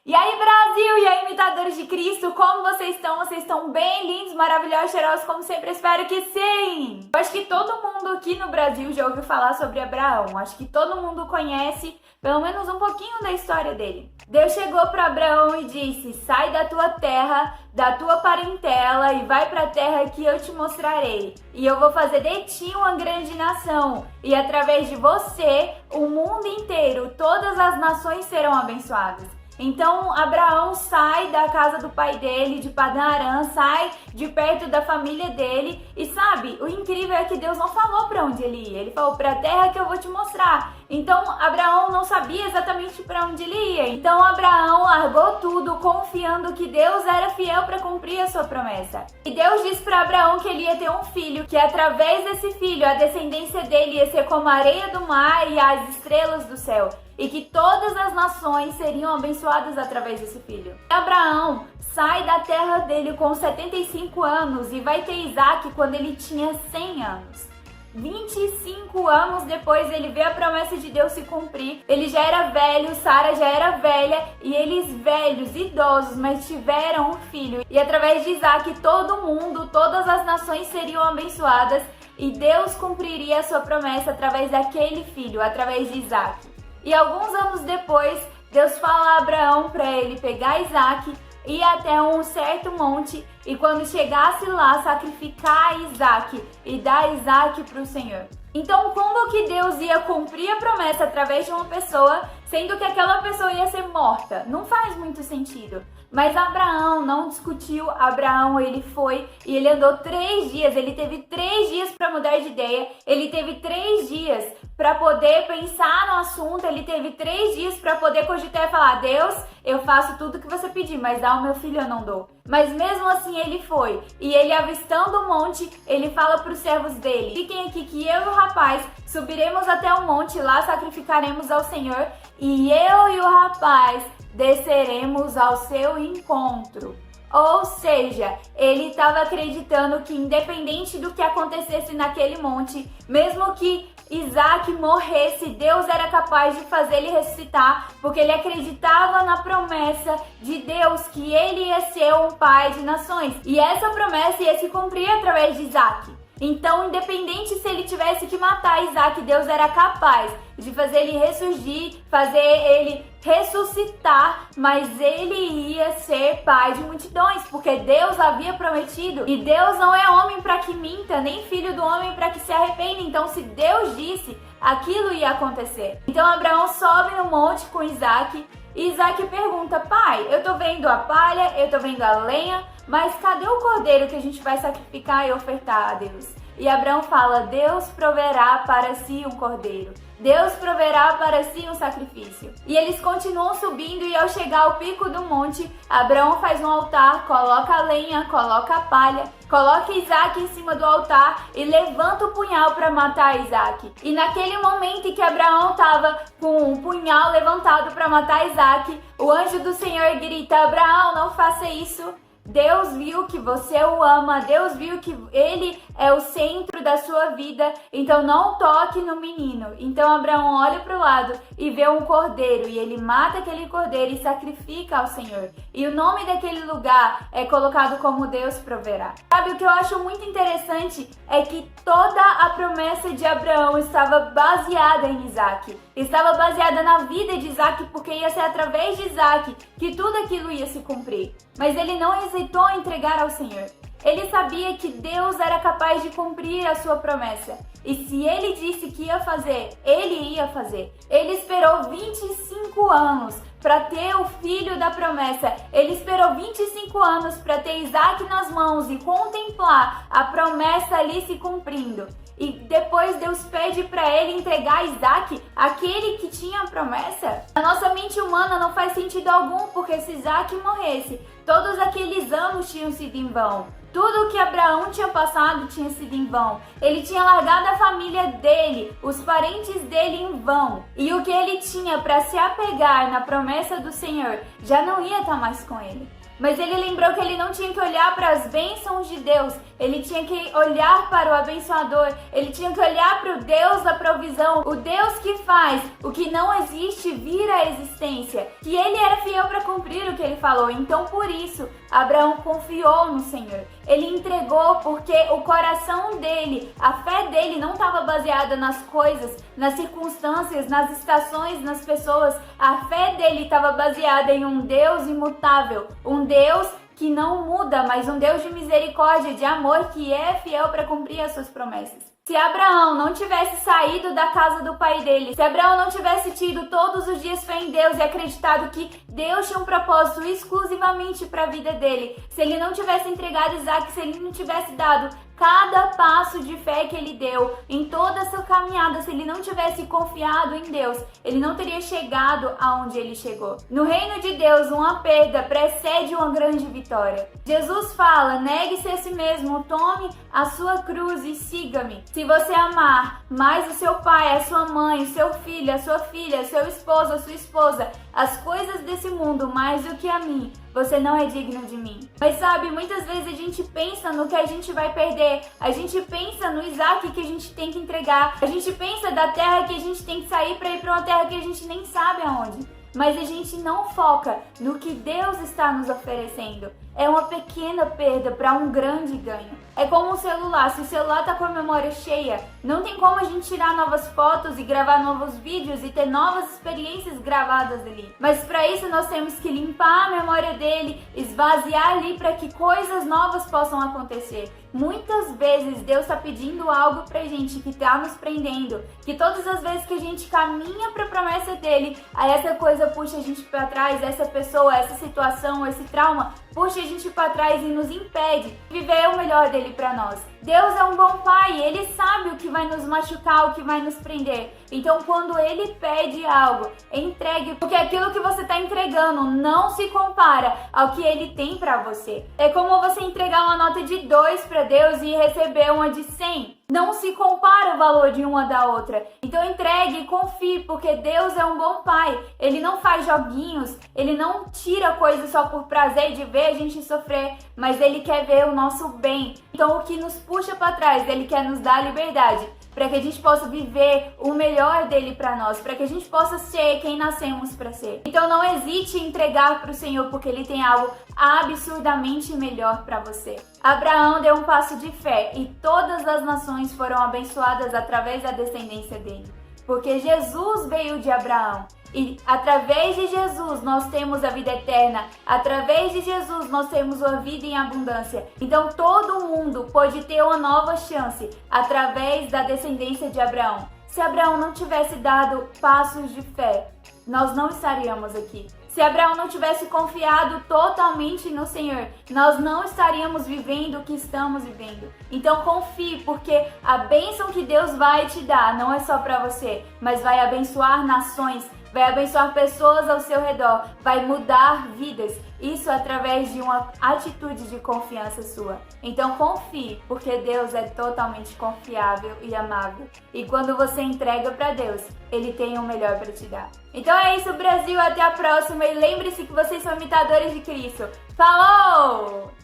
E aí, Brasil! E aí, imitadores de Cristo, como vocês estão? Vocês estão bem lindos, maravilhosos, cheirosos, como sempre? Espero que sim! Eu acho que todo mundo aqui no Brasil já ouviu falar sobre Abraão. Acho que todo mundo conhece pelo menos um pouquinho da história dele. Deus chegou para Abraão e disse: sai da tua terra, da tua parentela e vai para a terra que eu te mostrarei. E eu vou fazer de ti uma grande nação. E através de você, o mundo inteiro, todas as nações serão abençoadas. Então Abraão sai da casa do pai dele, de Padã Arã, sai de perto da família dele e sabe, o incrível é que Deus não falou para onde ele ia, ele falou para a terra que eu vou te mostrar. Então Abraão não sabia exatamente para onde ele ia, então Abraão largou tudo confiando que Deus era fiel para cumprir a sua promessa. E Deus disse para Abraão que ele ia ter um filho, que através desse filho a descendência dele ia ser como a areia do mar e as estrelas do céu. E que todas as nações seriam abençoadas através desse filho. Abraão sai da terra dele com 75 anos e vai ter Isaac quando ele tinha 100 anos. 25 anos depois ele vê a promessa de Deus se cumprir. Ele já era velho, Sara já era velha e eles velhos, idosos, mas tiveram um filho. E através de Isaac todo mundo, todas as nações seriam abençoadas e Deus cumpriria a sua promessa através daquele filho, através de Isaac. E alguns anos depois, Deus fala a Abraão para ele pegar Isaac, ir até um certo monte e quando chegasse lá, sacrificar Isaac e dar Isaac para o Senhor. Então, como que Deus ia cumprir a promessa através de uma pessoa, sendo que aquela pessoa ia ser morta? Não faz muito sentido. Mas Abraão não discutiu, Abraão ele foi e ele andou 3 dias, ele teve 3 dias para mudar de ideia, ele teve 3 dias para poder pensar no assunto, ele teve 3 dias para poder cogitar e falar: Deus, eu faço tudo que você pedir, mas dá o meu filho eu não dou. Mas mesmo assim ele foi, e ele avistando o monte, ele fala para os servos dele: fiquem aqui que eu e o rapaz subiremos até o monte, lá sacrificaremos ao Senhor, e eu e o rapaz desceremos ao seu encontro. Ou seja, ele estava acreditando que independente do que acontecesse naquele monte, mesmo que Isaac morresse, Deus era capaz de fazer ele ressuscitar, porque ele acreditava na promessa de Deus que ele ia ser um pai de nações. E essa promessa ia se cumprir através de Isaac. Então, independente se ele tivesse que matar Isaac, Deus era capaz de fazer ele ressurgir, fazer ele ressuscitar, mas ele ia ser pai de multidões, porque Deus havia prometido, e Deus não é homem para que minta, nem filho do homem para que se arrependa. Então, se Deus disse, aquilo ia acontecer. Então, Abraão sobe no monte com Isaac, e Isaac pergunta: pai, eu tô vendo a palha, eu tô vendo a lenha, mas cadê o cordeiro que a gente vai sacrificar e ofertar a Deus? E Abraão fala: Deus proverá para si um cordeiro. Deus proverá para si um sacrifício. E eles continuam subindo e ao chegar ao pico do monte, Abraão faz um altar, coloca a lenha, coloca a palha, coloca Isaac em cima do altar e levanta o punhal para matar Isaac. E naquele momento em que Abraão estava com um punhal levantado para matar Isaac, o anjo do Senhor grita: Abraão, não faça isso. Deus viu que você o ama, Deus viu que ele é o centro da sua vida, então não toque no menino. Então Abraão olha para o lado e vê um cordeiro, e ele mata aquele cordeiro e sacrifica ao Senhor. E o nome daquele lugar é colocado como Deus proverá. Sabe, o que eu acho muito interessante é que toda a promessa de Abraão estava baseada em Isaac. Estava baseada na vida de Isaac, porque ia ser através de Isaac que tudo aquilo ia se cumprir. Mas ele não hesitou em entregar ao Senhor. Ele sabia que Deus era capaz de cumprir a sua promessa. E se ele disse que ia fazer, ele ia fazer. Ele esperou 25 anos para ter o filho da promessa. Ele esperou 25 anos para ter Isaac nas mãos e contemplar a promessa ali se cumprindo. E depois Deus pede para ele entregar Isaac, aquele que tinha a promessa. A nossa mente humana não faz sentido algum, porque se Isaac morresse, todos aqueles anos tinham sido em vão. Tudo o que Abraão tinha passado tinha sido em vão. Ele tinha largado a família dele, os parentes dele em vão. E o que ele tinha para se apegar na promessa do Senhor já não ia estar mais com ele. Mas ele lembrou que ele não tinha que olhar para as bênçãos de Deus, ele tinha que olhar para o abençoador, ele tinha que olhar para o Deus da provisão, o Deus que faz o que não existe vir à existência, que ele era fiel para cumprir o que ele falou. Então, por isso, Abraão confiou no Senhor. Ele entregou porque o coração dele, a fé dele não estava baseada nas coisas, nas circunstâncias, nas estações, nas pessoas. A fé dele estava baseada em um Deus imutável, um Deus que não muda, mas um Deus de misericórdia, de amor, que é fiel para cumprir as suas promessas. Se Abraão não tivesse saído da casa do pai dele, se Abraão não tivesse tido todos os dias fé em Deus e acreditado que Deus tinha um propósito exclusivamente para a vida dele, se ele não tivesse entregado Isaac, se ele não tivesse dado cada passo de fé que ele deu em toda essa caminhada, se ele não tivesse confiado em Deus, ele não teria chegado aonde ele chegou. No reino de Deus, uma perda precede uma grande vitória. Jesus fala: negue-se a si mesmo, tome a sua cruz e siga-me. Se você amar mais o seu pai, a sua mãe, o seu filho, a sua filha, seu esposo, a sua esposa, as coisas desse mundo mais do que a mim, você não é digno de mim. Mas sabe, muitas vezes a gente pensa no que a gente vai perder, a gente pensa no Isaac que a gente tem que entregar, a gente pensa da terra que a gente tem que sair para ir para uma terra que a gente nem sabe aonde. Mas a gente não foca no que Deus está nos oferecendo. É uma pequena perda para um grande ganho. É como um celular. Se o celular está com a memória cheia, não tem como a gente tirar novas fotos e gravar novos vídeos e ter novas experiências gravadas ali. Mas para isso nós temos que limpar a memória dele, esvaziar ali para que coisas novas possam acontecer. Muitas vezes Deus está pedindo algo pra gente que está nos prendendo, que todas as vezes que a gente caminha para a promessa dele, aí essa coisa puxa a gente para trás, essa pessoa, essa situação, esse trauma puxa a gente para trás e nos impede de viver o melhor dele para nós. Deus é um bom pai, ele sabe o que vai nos machucar, o que vai nos prender. Então, quando ele pede algo, entregue, porque aquilo que você está entregando não se compara ao que ele tem para você. É como você entregar uma nota de 2 para Deus e receber uma de 100. Não se compara o valor de uma da outra. Então entregue e confie, porque Deus é um bom pai. Ele não faz joguinhos, ele não tira coisas só por prazer de ver a gente sofrer, mas ele quer ver o nosso bem. Então o que nos puxa para trás, ele quer nos dar liberdade, para que a gente possa viver o melhor dele para nós, para que a gente possa ser quem nascemos para ser. Então não hesite em entregar para o Senhor, porque ele tem algo absurdamente melhor para você. Abraão deu um passo de fé e todas as nações foram abençoadas através da descendência dele, porque Jesus veio de Abraão. E através de Jesus nós temos a vida eterna. Através de Jesus nós temos uma vida em abundância. Então todo mundo pode ter uma nova chance através da descendência de Abraão. Se Abraão não tivesse dado passos de fé, nós não estaríamos aqui. Se Abraão não tivesse confiado totalmente no Senhor, nós não estaríamos vivendo o que estamos vivendo. Então confie, porque a bênção que Deus vai te dar não é só para você, mas vai abençoar nações, vai abençoar pessoas ao seu redor, vai mudar vidas. Isso através de uma atitude de confiança sua. Então confie, porque Deus é totalmente confiável e amável. E quando você entrega para Deus, Ele tem o melhor para te dar. Então é isso, Brasil. Até a próxima. E lembre-se que vocês são imitadores de Cristo. Falou!